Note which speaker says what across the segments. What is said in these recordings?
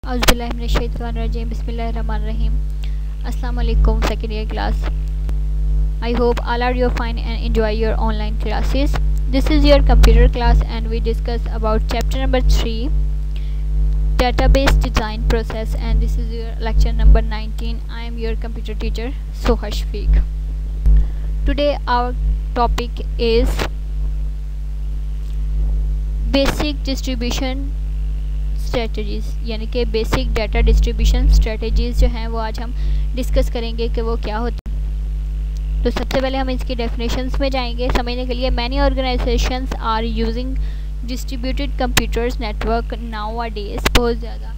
Speaker 1: Auzubillahiminash-shaytanir-rajim. Bismillahir-rahmanir-rahim. Assalamu alaikum, second year class. I hope all are you fine and enjoy your online classes. This is your computer class and we discuss about chapter number 3, database design process, and this is your lecture number 19. I am your computer teacher Soha Shafiq. Today our topic is basic distribution strategies, यानी कि basic data distribution strategies जो हैं वो आज हम discuss करेंगे कि वो क्या होती हैं। तो सबसे पहले हम इसकी डेफिनेशंस में जाएंगे समझने के लिए। Many organisations are using distributed computers network nowadays. बहुत ज़्यादा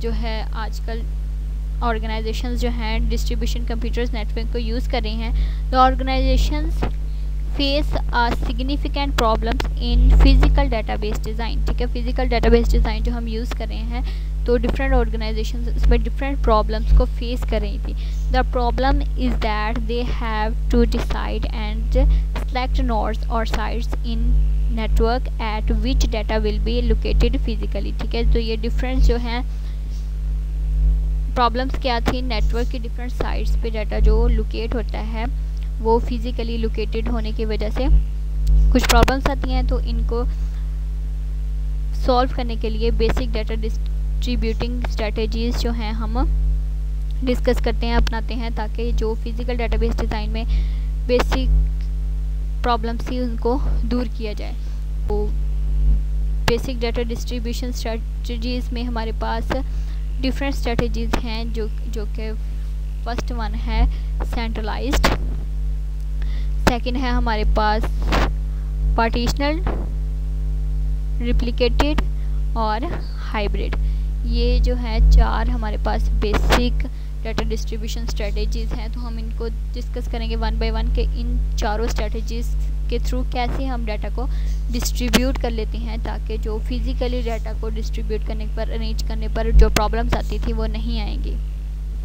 Speaker 1: जो है आजकल ऑर्गेनाइजेशंस जो हैं डिस्ट्रीब्यूशन कंप्यूटर्स नेटवर्क को यूज़ कर रही हैं। तो organisations face significant problems in physical database design. ठीक है, फिज़िकल डाटाबेस डिज़ाइन जो हम यूज़ कर रहे हैं तो डिफरेंट ऑर्गेनाइजेशंस इसमें डिफरेंट प्रॉब्लम्स को फेस कर रही थी। The problem is that they have to decide and select nodes और sites in network at which data will be located physically. ठीक है, तो ये डिफरेंस जो हैं प्रॉब्लम्स क्या थी, नेटवर्क की डिफरेंट साइट्स पे डाटा जो लोकेट होता है वो फिज़िकली लोकेटेड होने की वजह से कुछ प्रॉब्लम्स आती हैं। तो इनको सॉल्व करने के लिए बेसिक डाटा डिस्ट्रीब्यूटिंग स्ट्रेटजीज़ जो हैं हम डिस्कस करते हैं, अपनाते हैं, ताकि जो फिज़िकल डाटाबेस डिज़ाइन में बेसिक प्रॉब्लम्स थी उनको दूर किया जाए। तो बेसिक डाटा डिस्ट्रीब्यूशन स्ट्रेटजीज़ में हमारे पास डिफरेंट स्ट्रेटजीज़ हैं जो कि फर्स्ट वन है सेंट्रलाइज्ड, सेकंड है हमारे पास पार्टीशनल, रिप्लिकेटेड और हाइब्रिड। ये जो है चार हमारे पास बेसिक डाटा डिस्ट्रीब्यूशन स्ट्रेटजीज़ हैं। तो हम इनको डिस्कस करेंगे वन बाय वन के इन चारों स्ट्रेटजीज़ के थ्रू कैसे हम डाटा को डिस्ट्रीब्यूट कर लेते हैं, ताकि जो फिज़िकली डाटा को डिस्ट्रीब्यूट करने पर, अरेंज करने पर जो प्रॉब्लम्स आती थी वो नहीं आएंगी।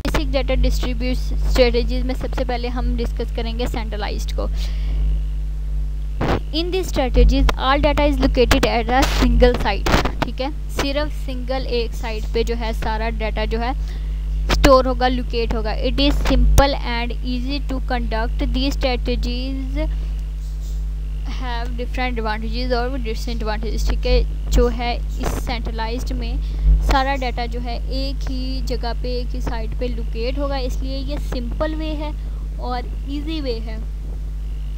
Speaker 1: बेसिक डाटा डिस्ट्रीब्यूट स्ट्रेटजीज में सबसे पहले हम डिस्कस करेंगे सेंट्रलाइज्ड को। In this strategies all data is located at a single site. ठीक है, सिर्फ सिंगल एक साइट पे जो है सारा डाटा जो है स्टोर होगा, लोकेट होगा। It is simple and easy to conduct. These strategies have different advantages और डिसएडवांटेजेस। ठीक है, जो है इस सेंट्रलाइज्ड में सारा डाटा जो है एक ही जगह पे, एक ही साइट पे लोकेट होगा, इसलिए ये सिंपल वे है और इजी वे है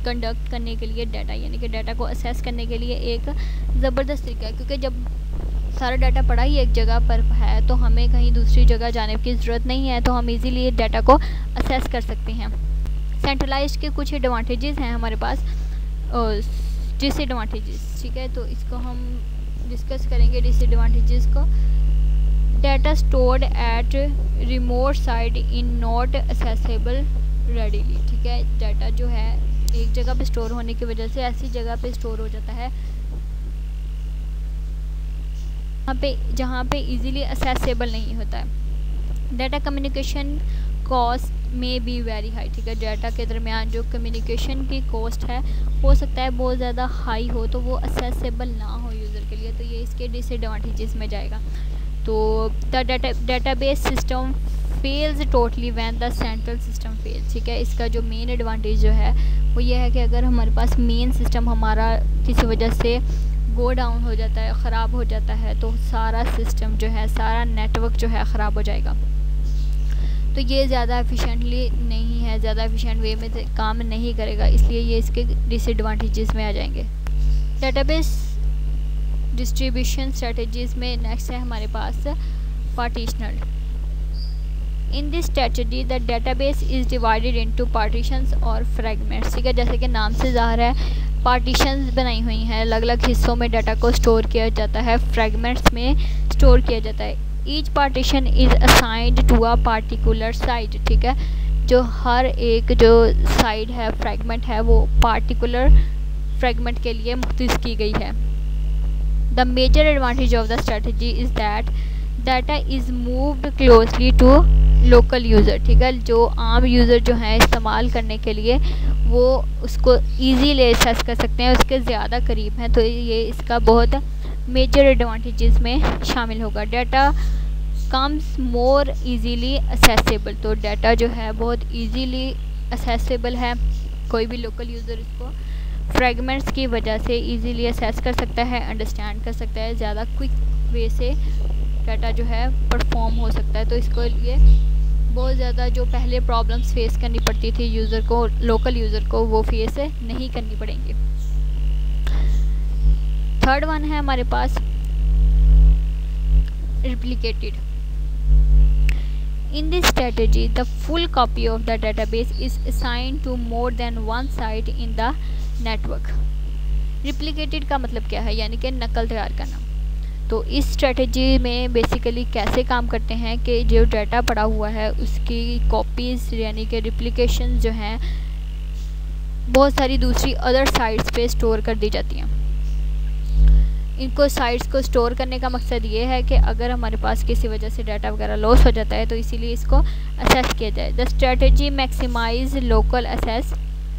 Speaker 1: कंडक्ट करने के लिए डाटा, यानी कि डाटा को असेस करने के लिए एक ज़बरदस्त तरीका है। क्योंकि जब सारा डाटा पड़ा ही एक जगह पर है तो हमें कहीं दूसरी जगह जाने की ज़रूरत नहीं है, तो हम इजीली डाटा को असेस कर सकते हैं। सेंट्रलाइज्ड के कुछ एडवांटेजेस हैं हमारे पास, डिसएडवांटेजेस। ठीक है, तो इसको हम डिस्कस करेंगे डिसएडवांटेजेस को। Data stored at remote site in not accessible readily. ठीक है, डाटा जो है एक जगह पे स्टोर होने की वजह से ऐसी जगह पे स्टोर हो जाता है जहाँ पे इजीली एक्सेसिबल नहीं होता है। डाटा कम्युनिकेशन कॉस्ट में बी वेरी हाई। ठीक है, डाटा के दरमियान जो कम्युनिकेशन की कॉस्ट है हो सकता है बहुत ज़्यादा हाई हो, तो वो एक्सेसिबल ना हो यूज़र के लिए, तो ये इसके डिसएडवांटेजेस में जाएगा। तो the database system fails totally when the central system fails. ठीक है, इसका जो मेन एडवांटेज जो है वो ये है कि अगर हमारे पास मेन सिस्टम हमारा किसी वजह से गो डाउन हो जाता है, ख़राब हो जाता है, तो सारा सिस्टम जो है, सारा नेटवर्क जो है ख़राब हो जाएगा। तो ये ज़्यादा एफिशिएंटली नहीं है, ज़्यादा एफिशिएंट वे में काम नहीं करेगा, इसलिए ये इसके डिसएडवांटेजेस में आ जाएंगे। डाटाबेस डिस्ट्रीब्यूशन स्ट्रेटजीज़ में नेक्स्ट है हमारे पास partitional. In this strategy the database is divided into partitions और फ्रेगमेंट्स। ठीक है, जैसे कि नाम से ज़ाहिर है पार्टीशंस बनाई हुई हैं, अलग अलग हिस्सों में डाटा को स्टोर किया जाता है, फ्रेगमेंट्स में स्टोर किया जाता है। Each partition is assigned to a particular site. ठीक है, जो हर एक जो साइड है, फ्रेगमेंट है, वो पार्टिकुलर फ्रेगमेंट के लिए मुख्तस की गई है। The major advantage of the strategy is that data is moved closely to local user. ठीक है, जो आम यूज़र जो हैं इस्तेमाल करने के लिए वो उसको ईजीली एक्सेस कर सकते हैं, उसके ज़्यादा करीब हैं, तो ये इसका बहुत मेजर एडवांटेजेस में शामिल होगा। Data comes more easily accessible. तो डाटा जो है बहुत इजीली असेसेबल है, कोई भी लोकल यूज़र इसको फ्रेगमेंट्स की वजह से इजीली असेस कर सकता है, अंडरस्टैंड कर सकता है, ज़्यादा क्विक वे से डाटा जो है परफॉर्म हो सकता है। तो इसको लिए बहुत ज़्यादा जो पहले प्रॉब्लम्स फेस करनी पड़ती थी यूज़र को, लोकल यूज़र को, वो फेस नहीं करनी पड़ेंगी। थर्ड वन है हमारे पास replicated. In this strategy, the full copy of the database is assigned to more than one site in the network. Replicated का मतलब क्या है, यानी कि नकल तैयार करना। तो इस स्ट्रेटजी में बेसिकली कैसे काम करते हैं कि जो डाटा पड़ा हुआ है उसकी कॉपीज़ यानी कि रिप्लिकेशन जो हैं बहुत सारी दूसरी अदर साइट्स पे स्टोर कर दी जाती हैं। इनको साइट्स को स्टोर करने का मकसद ये है कि अगर हमारे पास किसी वजह से डाटा वगैरह लॉस हो जाता है तो इसीलिए इसको असेस किया जाए। The strategy maximise local access,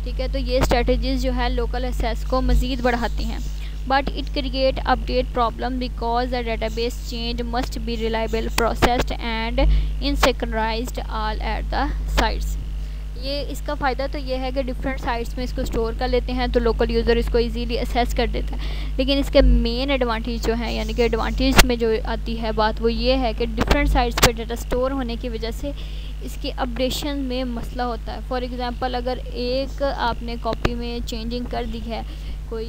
Speaker 1: ठीक है। तो ये स्ट्रेटजीज़ जो है लोकल असेस को मज़ीद बढ़ाती हैं, but it create update problem because the database change must be reliable, processed and in synchronized all at the sites. ये इसका फ़ायदा तो ये है कि डिफरेंट साइट्स में इसको स्टोर कर लेते हैं तो लोकल यूज़र इसको इजीली असेस कर देता है। लेकिन इसके मेन एडवांटेज जो है, यानी कि एडवांटेज में जो आती है बात, वो ये है कि डिफरेंट साइट्स पे डाटा स्टोर होने की वजह से इसकी अपडेशन में मसला होता है। फॉर एग्ज़ाम्पल अगर एक आपने कॉपी में चेंजिंग कर दी है, कोई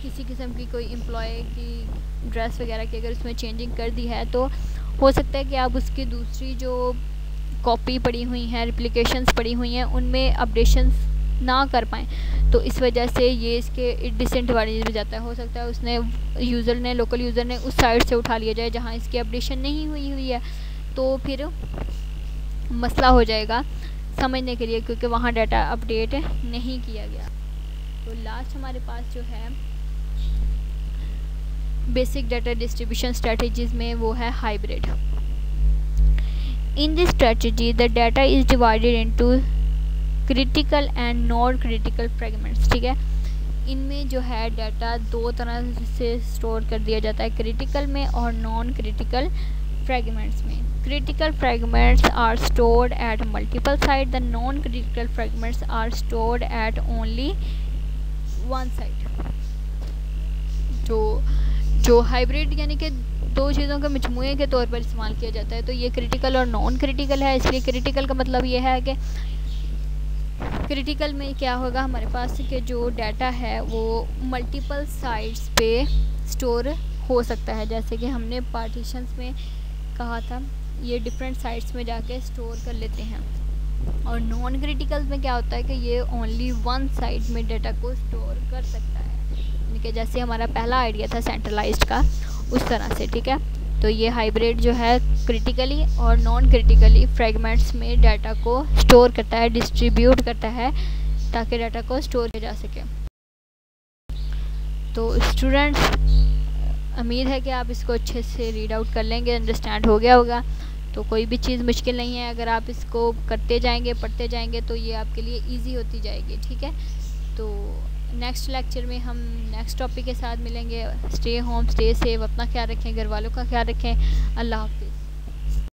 Speaker 1: किसी किस्म की कोई एम्प्लॉय की ड्रेस वगैरह की अगर उसमें चेंजिंग कर दी है तो हो सकता है कि आप उसकी दूसरी जो कॉपी पड़ी हुई हैं, रिप्लिकेशंस पड़ी हुई हैं, उनमें अपडेशंस ना कर पाएँ। तो इस वजह से ये इसके डिसएडवांटेज में जाता है। हो सकता है उसने यूज़र ने, लोकल यूज़र ने उस साइट से उठा लिया जाए जहाँ इसकी अपडेशन नहीं हुई है, तो फिर मसला हो जाएगा समझने के लिए, क्योंकि वहाँ डाटा अपडेट नहीं किया गया। तो लास्ट हमारे पास जो है बेसिक डाटा डिस्ट्रीब्यूशन स्ट्रेटजीज़ में वो है hybrid. In this strategy, the data is divided into critical and non-critical fragments, ठीक है। इनमें जो है डाटा दो तरह से स्टोर कर दिया जाता है, क्रिटिकल में और नॉन क्रिटिकल फ्रेगमेंट्स में। Critical fragments are stored at multiple site, the non critical fragments are stored at only one site. जो हाइब्रिड यानी कि दो चीज़ों के मजमूए के तौर पर इस्तेमाल किया जाता है, तो ये क्रिटिकल और नॉन क्रिटिकल है। इसलिए क्रिटिकल का मतलब ये है कि क्रिटिकल में क्या होगा हमारे पास कि जो डाटा है वो मल्टीपल साइट्स पे स्टोर हो सकता है, जैसे कि हमने पार्टीशंस में कहा था, ये डिफरेंट साइट्स में जाके स्टोर कर लेते हैं। और नॉन क्रिटिकल में क्या होता है कि ये ओनली वन साइट में डाटा को स्टोर कर सकता है, यानी कि जैसे हमारा पहला आइडिया था सेंट्रलाइज्ड का, उस तरह से, ठीक है। तो ये हाइब्रिड जो है क्रिटिकली और नॉन क्रिटिकली फ्रेगमेंट्स में डाटा को स्टोर करता है, डिस्ट्रीब्यूट करता है, ताकि डाटा को स्टोर किया जा सके। तो स्टूडेंट्स, उम्मीद है कि आप इसको अच्छे से रीड आउट कर लेंगे, अंडरस्टैंड हो गया होगा। तो कोई भी चीज़ मुश्किल नहीं है, अगर आप इसको करते जाएंगे, पढ़ते जाएंगे, तो ये आपके लिए ईजी होती जाएगी, ठीक है। तो नेक्स्ट लेक्चर में हम नेक्स्ट टॉपिक के साथ मिलेंगे। स्टे होम, स्टे सेफ, अपना ख्याल रखें, घर वालों का ख्याल रखें। अल्लाह हाफ़िज़।